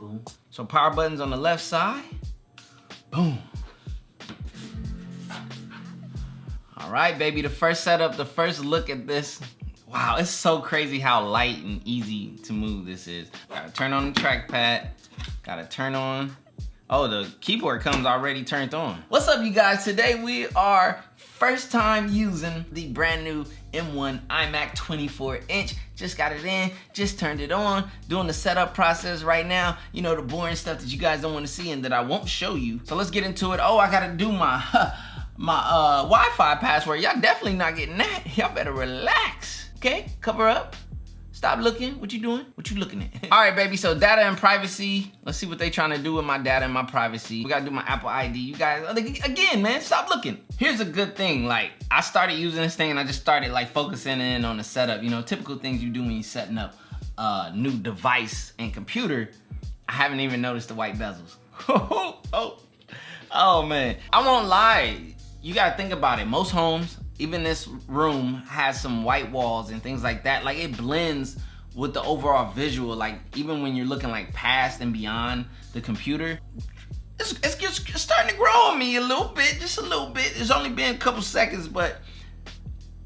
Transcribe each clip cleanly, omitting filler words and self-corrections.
Boom. So power buttons on the left side. Boom. All right, baby, the first setup, the first look at this. Wow, it's so crazy how light and easy to move this is. Gotta turn on the trackpad. Gotta turn on. Oh, the keyboard comes already turned on. What's up, you guys? Today we are first time using the brand new M1 iMac 24-inch. Just got it in, just turned it on, doing the setup process right now. You know, the boring stuff that you guys don't want to see and that I won't show you. So let's get into it. Oh, I gotta do my Wi-Fi password. Y'all definitely not getting that. Y'all better relax. Okay, cover up. Stop looking. What you doing? What you looking at? All right, baby, so data and privacy. Let's see what they trying to do with my data and my privacy. We gotta do my Apple ID. You guys, again, man, stop looking. Here's a good thing. Like, I started using this thing and I just started like focusing in on the setup. You know, typical things you do when you're setting up a new device and computer. I haven't even noticed the white bezels. Oh, man. I won't lie. You gotta think about it. Most homes, even this room, has some white walls and things like that. Like, it blends with the overall visual. Like, even when you're looking like past and beyond the computer, it's just starting to grow on me a little bit, just a little bit. It's only been a couple seconds, but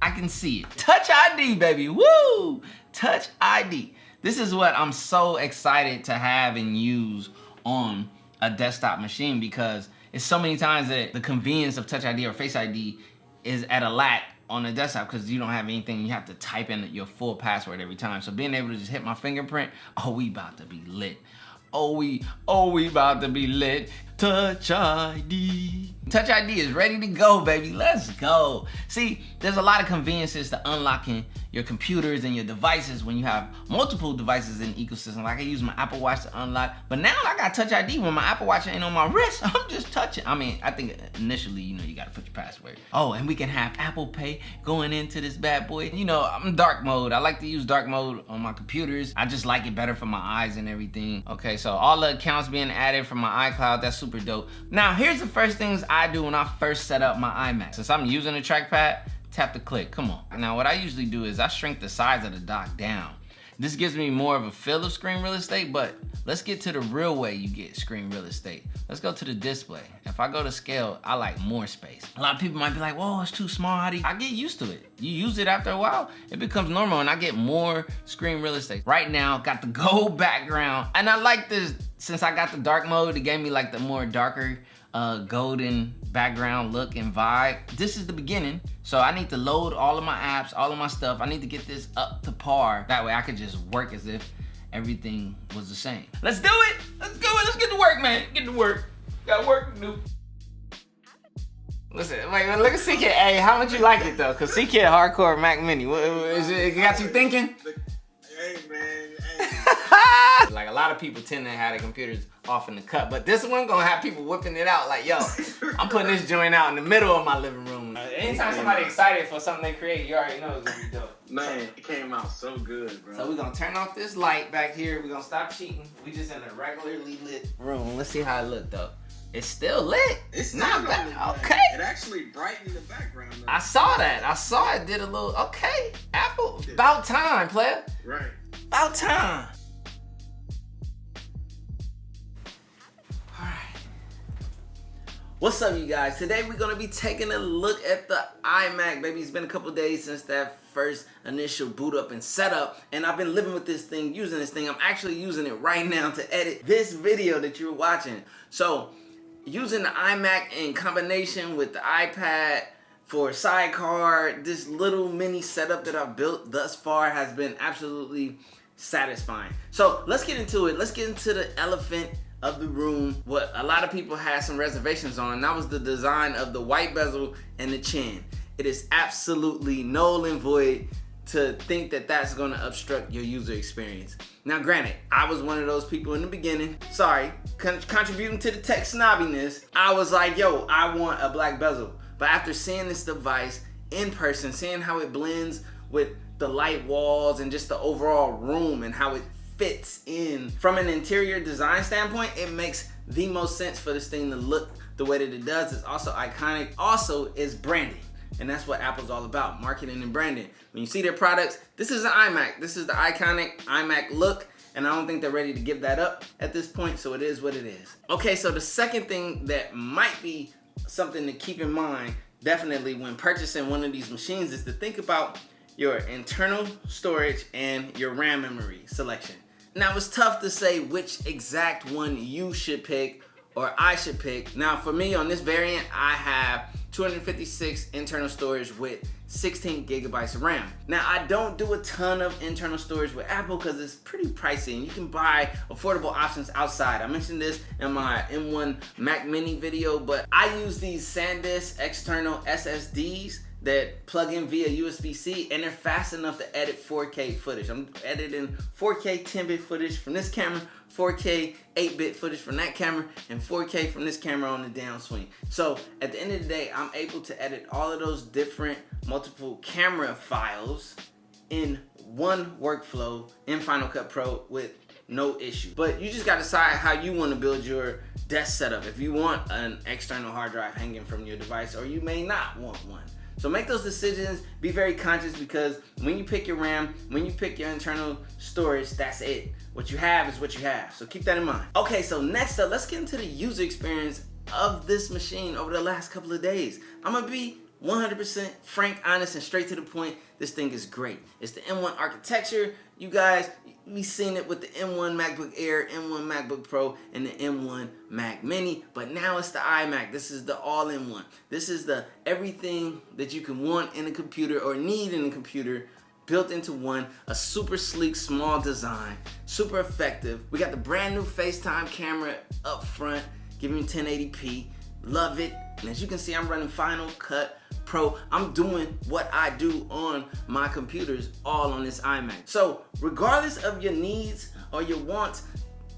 I can see it. Touch ID, baby, woo! Touch ID. This is what I'm so excited to have and use on a desktop machine, because it's so many times that the convenience of Touch ID or Face ID is at a lack on the desktop because you don't have anything. You have to type in your full password every time. So being able to just hit my fingerprint, oh, we about to be lit. Oh, we about to be lit. Touch ID. Touch ID is ready to go, baby. Let's go. See, there's a lot of conveniences to unlocking your computers and your devices when you have multiple devices in the ecosystem. Like, I use my Apple Watch to unlock, but now I got Touch ID when my Apple Watch ain't on my wrist. I'm just touching. I mean, I think initially, you know, you gotta put your password. Oh, and we can have Apple Pay going into this bad boy. You know, I'm dark mode. I like to use dark mode on my computers. I just like it better for my eyes and everything. Okay, so all the accounts being added from my iCloud, that's super dope. Now, here's the first things I do when I first set up my iMac. Since I'm using the trackpad, tap to click, come on. Now, what I usually do is I shrink the size of the dock down. This gives me more of a feel of screen real estate, but let's get to the real way you get screen real estate. Let's go to the display. If I go to scale, I like more space. A lot of people might be like, whoa, it's too small. How do you? I get used to it. You use it after a while, it becomes normal and I get more screen real estate. Right now, got the gold background. And I like this, since I got the dark mode, it gave me like the more darker golden background look and vibe. This is the beginning, so I need to load all of my apps, all of my stuff. I need to get this up to par. That way I could just work as if everything was the same. Let's do it. Let's go. Let's get to work, man. Get to work. Got work to do. Listen, wait, look at CK. Hey, how much you like it though? Cause CK hardcore Mac Mini. What is it? Got you thinking? Hey man, hey. Like, a lot of people tend to have their computers off in the cut, but this one gonna have people whipping it out like, yo, I'm putting this joint out in the middle of my living room. Anytime somebody excited for something they create, you already know it's gonna be dope. Man, it came out so good, bro. So we're gonna turn off this light back here. We're gonna stop cheating. We just in a regularly lit room. Let's see how it looked though. It's still lit. It's not bad. Okay. It actually brightened the background though. I saw that. I saw it did a little, okay. Apple, about time, player. Right. About time. What's up, you guys? Today we're gonna be taking a look at the iMac, baby. It's been a couple days since that first initial boot up and setup, and I've been living with this thing, using this thing. I'm actually using it right now to edit this video that you're watching. So, using the iMac in combination with the iPad for sidecar, this little mini setup that I've built thus far has been absolutely satisfying. So, let's get into it. Let's get into the elephant of the room, what a lot of people had some reservations on, and that was the design of the white bezel and the chin. It is absolutely null and void to think that that's going to obstruct your user experience. Now, granted, I was one of those people in the beginning, sorry, contributing to the tech snobbiness. I was like, yo, I want a black bezel. But after seeing this device in person, seeing how it blends with the light walls and just the overall room and how it fits in from an interior design standpoint, it makes the most sense for this thing to look the way that it does. It's also iconic. Also, is branding. And that's what Apple's all about, marketing and branding. When you see their products, this is an iMac. This is the iconic iMac look. and I don't think they're ready to give that up at this point, so it is what it is. Okay, so the second thing that might be something to keep in mind, definitely when purchasing one of these machines, is to think about your internal storage and your RAM memory selection. Now, it's tough to say which exact one you should pick or I should pick. Now, for me on this variant, I have 256 internal storage with 16 gigabytes of RAM. Now, I don't do a ton of internal storage with Apple because it's pretty pricey and you can buy affordable options outside. I mentioned this in my M1 Mac Mini video, but I use these SanDisk external SSDs that plug in via USB-C, and they're fast enough to edit 4K footage. I'm editing 4K 10-bit footage from this camera, 4K 8-bit footage from that camera, and 4K from this camera on the downswing. So at the end of the day, I'm able to edit all of those different multiple camera files in one workflow in Final Cut Pro with no issue. But you just gotta decide how you wanna build your desk setup. If you want an external hard drive hanging from your device, or you may not want one. So make those decisions, be very conscious, because when you pick your RAM, when you pick your internal storage, that's it. What you have is what you have, so keep that in mind. Okay, so next up, let's get into the user experience of this machine over the last couple of days. I'm gonna be 100% frank, honest, and straight to the point. This thing is great. It's the M1 architecture. You guys, we seen it with the M1 MacBook Air, M1 MacBook Pro, and the M1 Mac Mini, but now it's the iMac. This is the all-in-one. This is the everything that you can want in a computer or need in a computer built into one. A super sleek, small design, super effective. We got the brand new FaceTime camera up front, giving you 1080p. Love it. And as you can see, I'm running Final Cut Pro. I'm doing what I do on my computers all on this iMac. So regardless of your needs or your wants,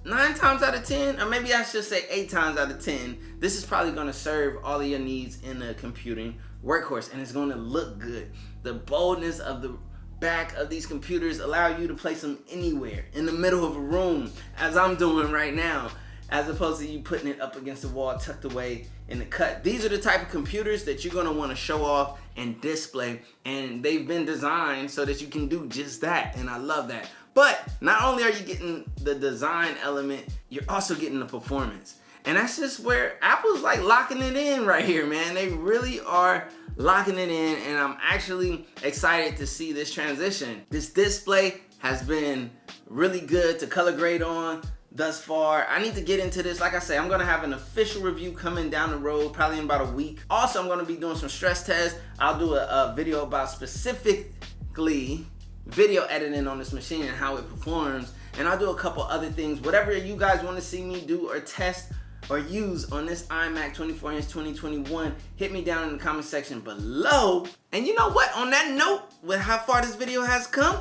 9 times out of 10, or maybe I should say 8 times out of 10, this is probably gonna serve all of your needs in a computing workhorse, and it's gonna look good. The boldness of the back of these computers allow you to place them anywhere, in the middle of a room, as I'm doing right now, as opposed to you putting it up against the wall tucked away in the cut. These are the type of computers that you're gonna wanna show off and display, and they've been designed so that you can do just that, and I love that. But not only are you getting the design element, you're also getting the performance. And that's just where Apple's like locking it in right here, man. They really are locking it in, and I'm actually excited to see this transition. This display has been really good to color grade on thus far. I need to get into this. Like I say, I'm gonna have an official review coming down the road, probably in about a week. Also, I'm gonna be doing some stress tests. I'll do a video about specifically video editing on this machine and how it performs. And I'll do a couple other things. Whatever you guys wanna see me do or test or use on this iMac 24-inch 2021, hit me down in the comment section below. And you know what? On that note, with how far this video has come,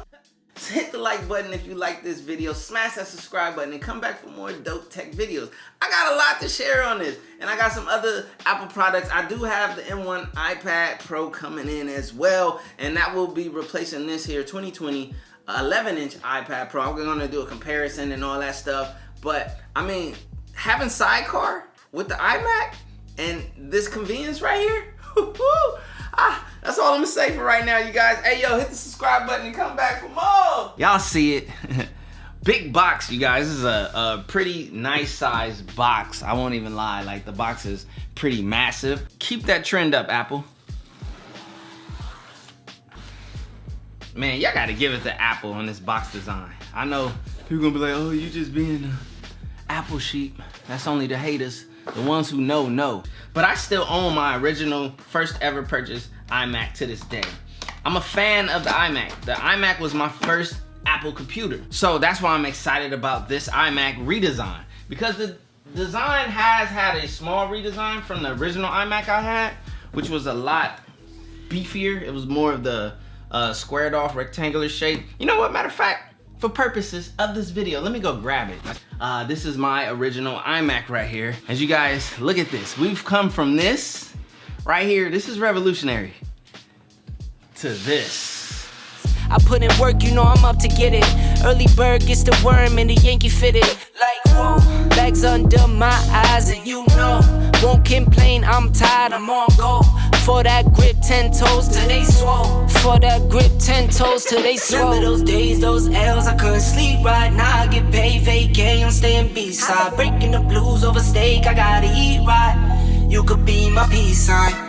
hit the like button if you like this video, smash that subscribe button, and come back for more dope tech videos. I got a lot to share on this, and I got some other Apple products. I do have the M1 iPad Pro coming in as well, and that will be replacing this here 2020 11-inch iPad Pro. I'm gonna do a comparison and all that stuff, but I mean, having sidecar with the iMac and this convenience right here, that's all I'm gonna say for right now, you guys. Hey, yo, hit the subscribe button and come back for more. Y'all see it. Big box, you guys. This is a pretty nice size box. I won't even lie, like the box is pretty massive. Keep that trend up, Apple. Man, y'all gotta give it to Apple on this box design. I know people gonna be like, oh, you just being an Apple sheep. That's only the haters. The ones who know. But I still own my original first ever purchase iMac to this day. I'm a fan of the iMac. The iMac was my first Apple computer. So that's why I'm excited about this iMac redesign. Because the design has had a small redesign from the original iMac I had, which was a lot beefier. It was more of the squared off rectangular shape. You know what, matter of fact, for purposes of this video, let me go grab it. This is my original iMac right here. As you guys look at this, we've come from this right here, this is revolutionary, to this. I put in work, you know I'm up to get it. Early bird gets the worm and the Yankee fitted. Like, whoa, bags bags under my eyes, and you know, won't complain, I'm tired, I'm on go. For that grip, 10 toes till they swole. For that grip, 10 toes till they swole. Remember those days, those L's, I couldn't sleep right now. I get paid, vacay, I'm staying B-side. Breaking the blues over steak, I gotta eat right. You could be my peace sign.